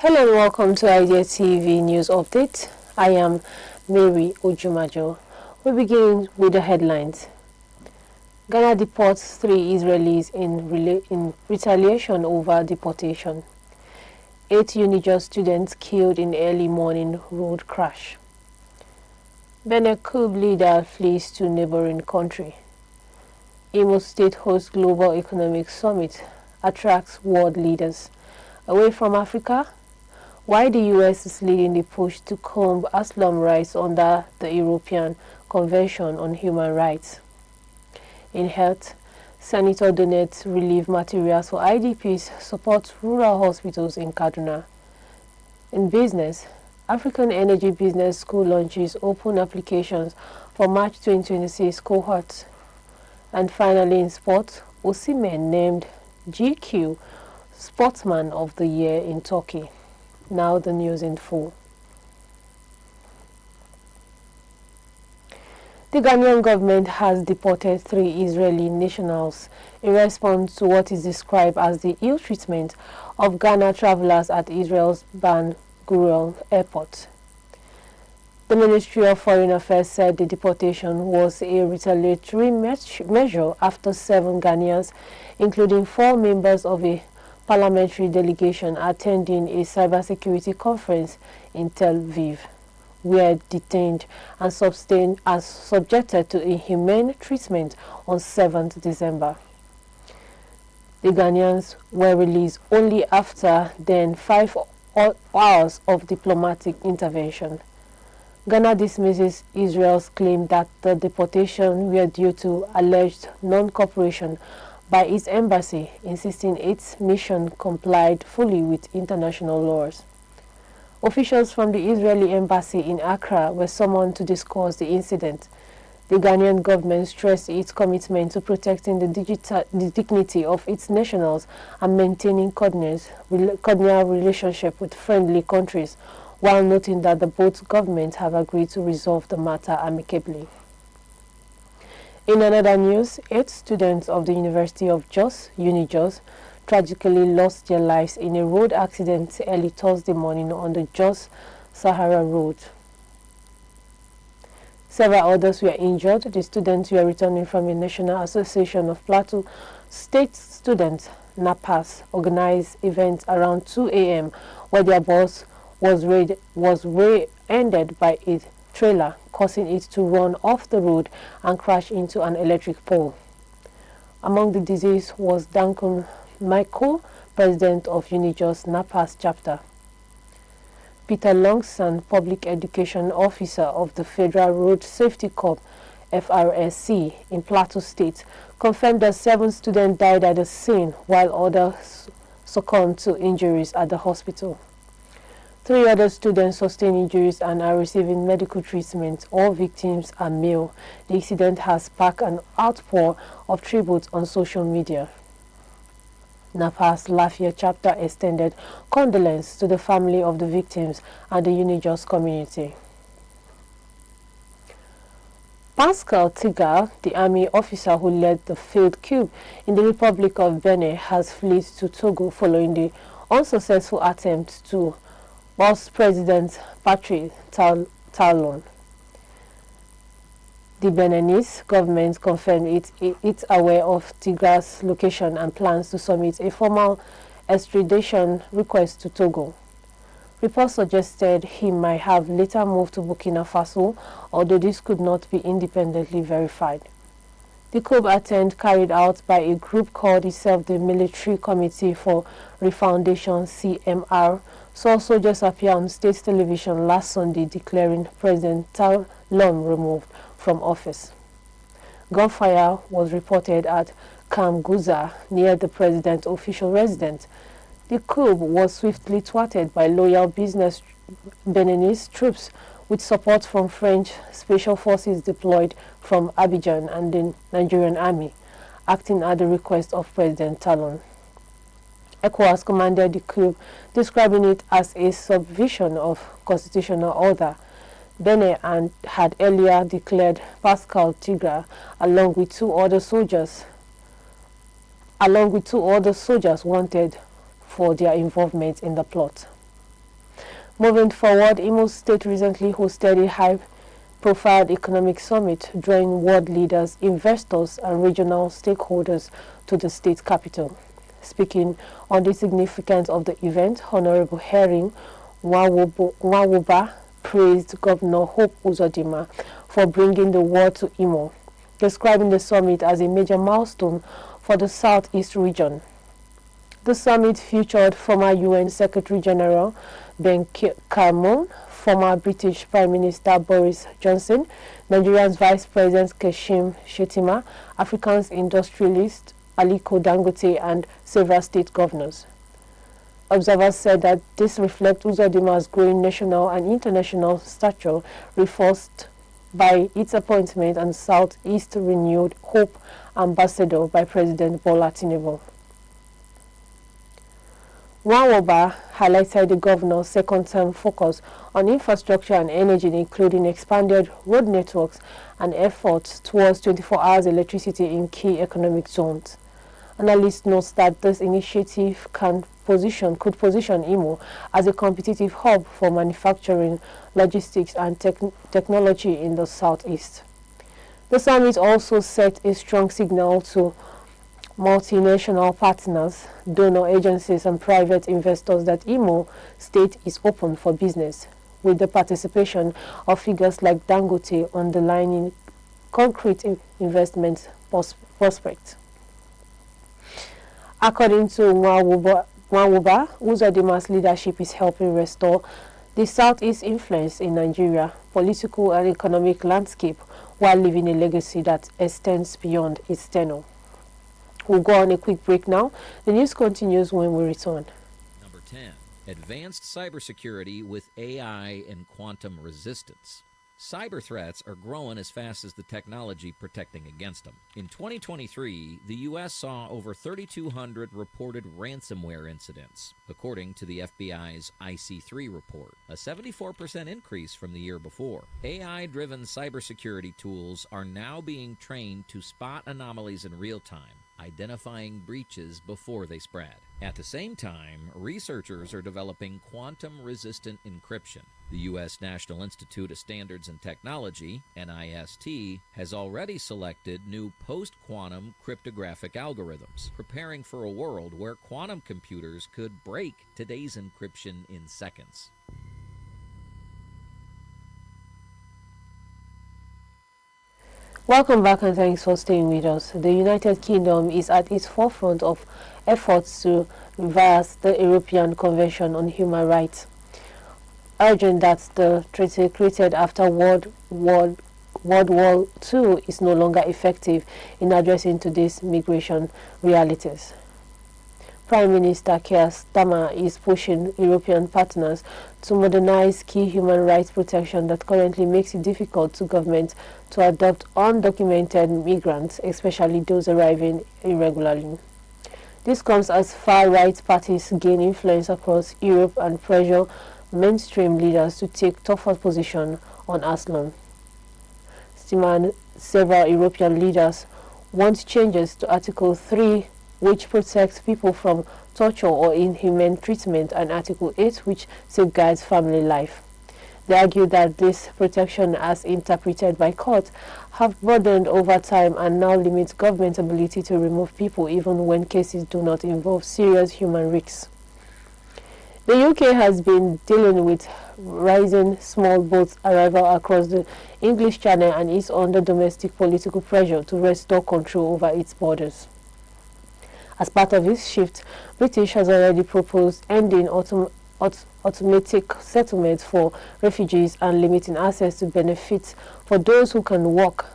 Hello and welcome to Idea TV News Update. I am Mary Ojumajo. We begin with the headlines. Ghana deports 3 Israelis in retaliation over deportation. 8 UNIJOS students killed in early morning road crash. Benin COUP leader flees to neighboring country. Imo State hosts Global Economic Summit, attracts world leaders. Away from Africa, why the US is leading the push to comb ASYLUM rights under the European Convention on Human Rights. In health, Senator donates relief materials for IDPs, supports rural hospitals in Kaduna. In business, African Energy Business School launches open applications for March 2026 cohorts. And finally in sports, OSIMHEN named GQ Sportsman of the Year in Turkey. Now the news in full. The Ghanaian government has deported 3 Israeli nationals in response to what is described as the ill treatment of Ghana travelers at Israel's Ben Gurion airport. The Ministry of Foreign Affairs said the deportation was a retaliatory measure after 7 Ghanaians, including 4 members of a parliamentary delegation attending a cybersecurity conference in Tel Aviv, were detained and subjected to inhumane treatment on 7th December. The Ghanaians were released only after then 5 hours of diplomatic intervention. Ghana dismisses Israel's claim that the deportation were due to alleged non-cooperation by its embassy, insisting its mission complied fully with international laws. Officials from the Israeli embassy in Accra were summoned to discuss the incident. The Ghanaian government stressed its commitment to protecting the dignity of its nationals and maintaining cordial relationship with friendly countries, while noting that the both governments have agreed to resolve the matter amicably. In another news, 8 students of the University of Jos, UNIJOS, tragically lost their lives in a road accident early Thursday morning on the Jos-Sahara Road. Several others were injured. The students were returning from a National Association of Plateau State Students, NAPAS, organized event around 2 a.m. where their bus was rear-ended by a trailer, causing it to run off the road and crash into an electric pole. Among the deceased was Duncan Michael, president of UNIJOS NAPAS chapter. Peter Longson, public education officer of the Federal Road Safety Corps, FRSC, in Plateau State, confirmed that 7 students died at the scene while others succumbed to injuries at the hospital. 3 other students sustained injuries and are receiving medical treatment. All victims are male. The incident has sparked an outpour of tributes on social media. NAPAS Lafayette chapter extended condolence to the family of the victims and the UNIJOS community. Pascal Tiga, the army officer who led the failed coup in the Republic of Benin, has fled to Togo following the unsuccessful attempt to oust President Patrice Talon. The Beninese government confirmed it's aware of Tigra's location and plans to submit a formal extradition request to Togo. Reports suggested he might have later moved to Burkina Faso, although this could not be independently verified. The coup attempt, carried out by a group called itself the Military Committee for Refoundation (CMR), saw soldiers appear on state television last Sunday declaring President Talon removed from office. Gunfire was reported at Kamguza, near the president's official residence. The coup was swiftly thwarted by loyal Beninese troops with support from French special forces deployed from Abidjan and the Nigerian army, acting at the request of President Talon. ECHR commanded the coup, describing it as a subversion of constitutional order. Benin had earlier declared Pascal Tigra, along with two other soldiers wanted for their involvement in the plot. Moving forward, Imo State recently hosted a high-profile economic summit, drawing world leaders, investors, and regional stakeholders to the state capital. Speaking on the significance of the event, Honorable Herring Nwawuba praised Governor Hope Uzodinma for bringing the world to Imo, describing the summit as a major milestone for the Southeast region. The summit featured former UN Secretary-General Ben Ki-moon, former British Prime Minister Boris Johnson, Nigeria's Vice President Kashim Shettima, Africa's industrialist Aliko Dangote, and several state governors. Observers said that this reflects Uzodinma's growing national and international stature, reinforced by its appointment and Southeast Renewed Hope Ambassador by President Bola Tinubu. Nwawuba highlighted the governor's second-term focus on infrastructure and energy, including expanded road networks and efforts towards 24 hours electricity in key economic zones. Analysts note that this initiative could position Imo as a competitive hub for manufacturing, logistics, and technology in the southeast. The summit also set a strong signal to multinational partners, donor agencies, and private investors that Imo State is open for business, with the participation of figures like Dangote underlining concrete investment prospects. According to Nwawuba, Uzodinma's leadership is helping restore the Southeast influence in Nigeria political and economic landscape while leaving a legacy that extends beyond its tenure. We'll go on a quick break now. The news continues when we return. Number 10, advanced cybersecurity with AI and quantum resistance. Cyber threats are growing as fast as the technology protecting against them. In 2023, the U.S. saw over 3,200 reported ransomware incidents, according to the FBI's IC3 report, a 74% increase from the year before. AI-driven cybersecurity tools are now being trained to spot anomalies in real time, identifying breaches before they spread. At the same time, researchers are developing quantum-resistant encryption. The U.S. National Institute of Standards and Technology, NIST, has already selected new post-quantum cryptographic algorithms, preparing for a world where quantum computers could break today's encryption in seconds. Welcome back and thanks for staying with us. The United Kingdom is at its forefront of efforts to reverse the European Convention on Human Rights, urging that the treaty created after World War II is no longer effective in addressing today's migration realities. Prime Minister Keir Starmer is pushing European partners to modernize key human rights protection that currently makes it difficult to governments to adopt undocumented migrants, especially those arriving irregularly. This comes as far-right parties gain influence across Europe and pressure mainstream leaders to take tougher position on ASYLUM. Several European leaders want changes to Article 3, which protects people from torture or inhumane treatment, and Article 8, which safeguards family life. They argue that this protection, as interpreted by courts, have broadened over time and now limits government's ability to remove people even when cases do not involve serious human risks. The UK has been dealing with rising small boats arrival across the English Channel and is under domestic political pressure to restore control over its borders. As part of this shift, British has already proposed ending automatic settlements for refugees and limiting access to benefits for those who can work.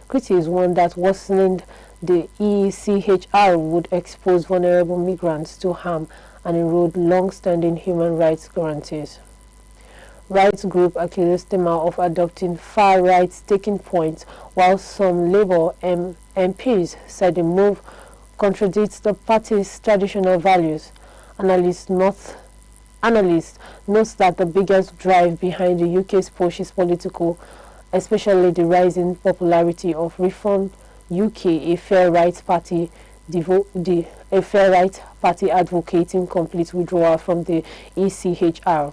Critics warn that worsening the ECHR would expose vulnerable migrants to harm and erode long-standing human rights guarantees. Rights group accuses Starmer of adopting far-right taking points, while some Labour MPs said the move contradicts the party's traditional values. Analysts note that the biggest drive behind the UK's push is political, especially the rising popularity of Reform UK, a fair right party advocating complete withdrawal from the ECHR.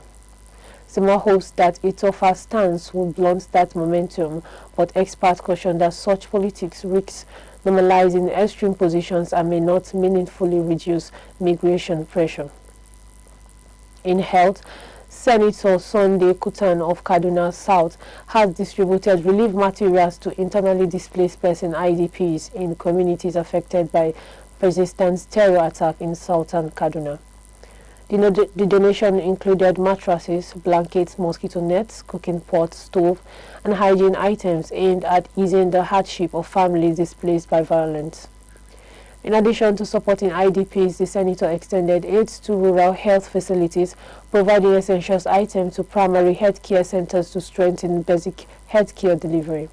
Zuma hopes that a tougher stance will blunt that momentum, but experts caution that such politics risks normalizing extreme positions and may not meaningfully reduce migration pressure. In health, Senator Sunday Kutan of Kaduna South has distributed relief materials to internally displaced person IDPs in communities affected by persistent terror attack in southern Kaduna. The donation included mattresses, blankets, mosquito nets, cooking pots, stove, and hygiene items aimed at easing the hardship of families displaced by violence. In addition to supporting IDPs, the senator extended aid to rural health facilities, providing essential items to primary health care centers to strengthen basic health care delivery.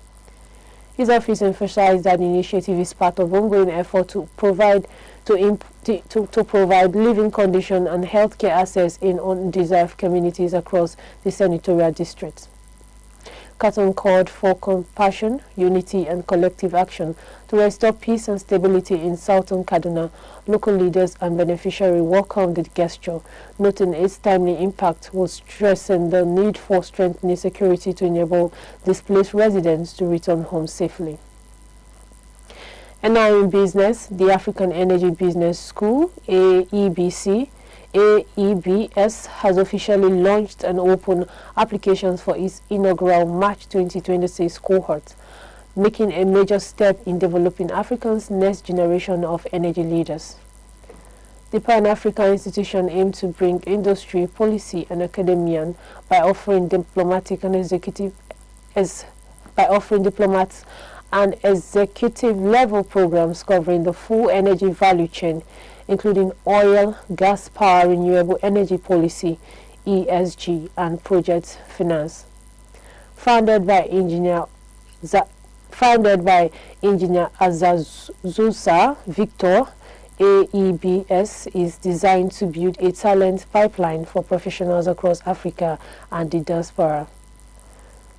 His office emphasized that the initiative is part of ongoing effort to provide living conditions and healthcare access in undeserved communities across the senatorial districts. Carton called for compassion, unity, and collective action to restore peace and stability in southern Kaduna. Local leaders and beneficiaries welcomed the gesture, noting its timely impact will stressing the need for strengthening security to enable displaced residents to return home safely. And now in business, the African Energy Business School, AEBS, has officially launched and opened applications for its inaugural March 2026 cohort, making a major step in developing Africa's next generation of energy leaders. The Pan-African institution aims to bring industry, policy, and academia by offering diplomats and executive level programs covering the full energy value chain, including oil, gas power, renewable energy policy, ESG, and project finance. Founded by engineer Azazusa Victor, AEBS is designed to build a talent pipeline for professionals across Africa and the diaspora.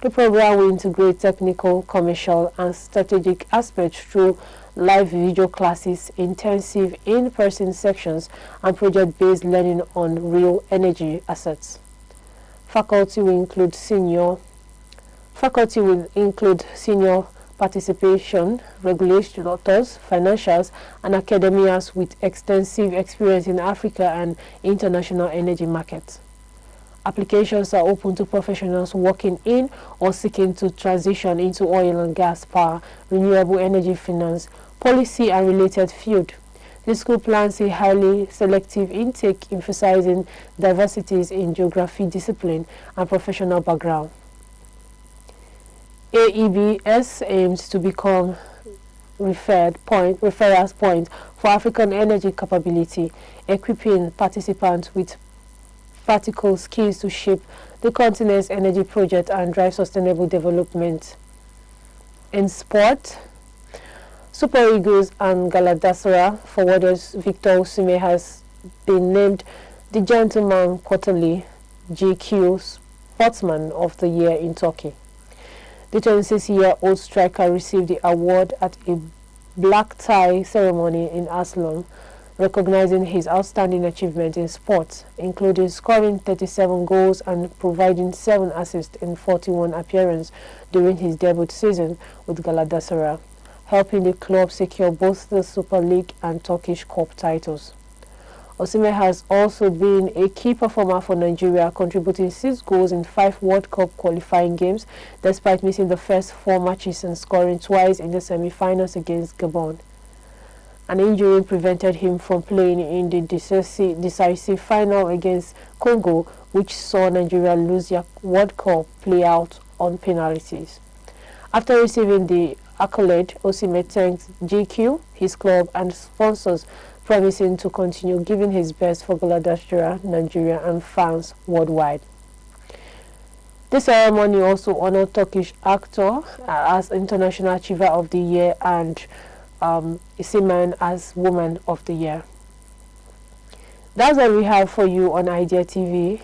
The program will integrate technical, commercial, and strategic aspects through live video classes, intensive in-person sections, and project-based learning on real energy assets. Faculty will include senior participation, regulators, financials, and academias with extensive experience in Africa and international energy markets. Applications are open to professionals working in or seeking to transition into oil and gas power, renewable energy finance, policy, and related field. The school plans a highly selective intake emphasizing diversities in geography, discipline, and professional background. AEBS aims to become reference point for African energy capability, equipping participants with practical skills to shape the continent's energy project and drive sustainable development. In sport, Super Eagles and Galatasaray forwarders Victor OSIMHEN has been named the Gentleman Quarterly GQ Sportsman of the Year in Turkey. The 26-year-old striker received the award at a black tie ceremony in ASYLUM, recognizing his outstanding achievement in sports, including scoring 37 goals and providing 7 assists in 41 appearances during his debut season with Galatasaray, helping the club secure both the Super League and Turkish COUP titles. OSIMHEN has also been a key performer for Nigeria, contributing 6 goals in 5 World Cup qualifying games, despite missing the first 4 matches and scoring twice in the semi-finals against Gabon. An injury prevented him from playing in the decisive final against Congo, which saw Nigeria lose their World Cup play out on penalties. After receiving the accolade, OSIMHEN thanked GQ, his club, and sponsors, promising to continue giving his best for Galatasaray, Nigeria, and fans worldwide. This ceremony also honored Turkish actor as International Achiever of the Year and OSIMHEN as Woman of the Year. That's all we have for you on Idea TV.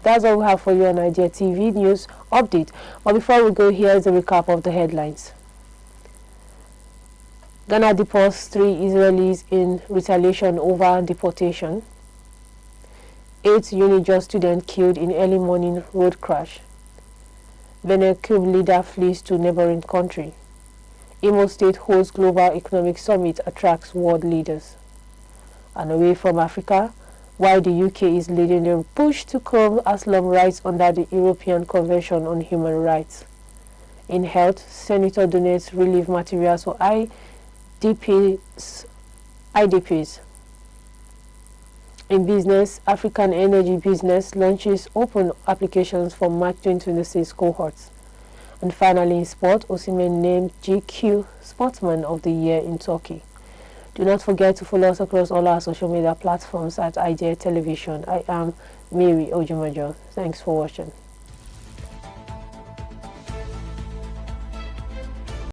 That's all we have for you on Idea TV news update. But before we go, here is a recap of the headlines. Ghana deports 3 Israelis in retaliation over deportation. 8 UNIJOS students killed in early morning road crash. Benin COUP leader flees to neighboring country. Imo State hosts Global Economic Summit attracts world leaders. And away from Africa, while the UK is leading the push to curb ASYLUM rights under the European Convention on Human Rights. In health, Senator donates relief materials for IDPs. In business, African energy business launches open applications for March 2026 cohorts. And finally, in sport, OSIMHEN named GQ Sportsman of the Year in Turkey. Do not forget to follow us across all our social media platforms at IDEA Television. I am Mary Ojumajo. Thanks for watching.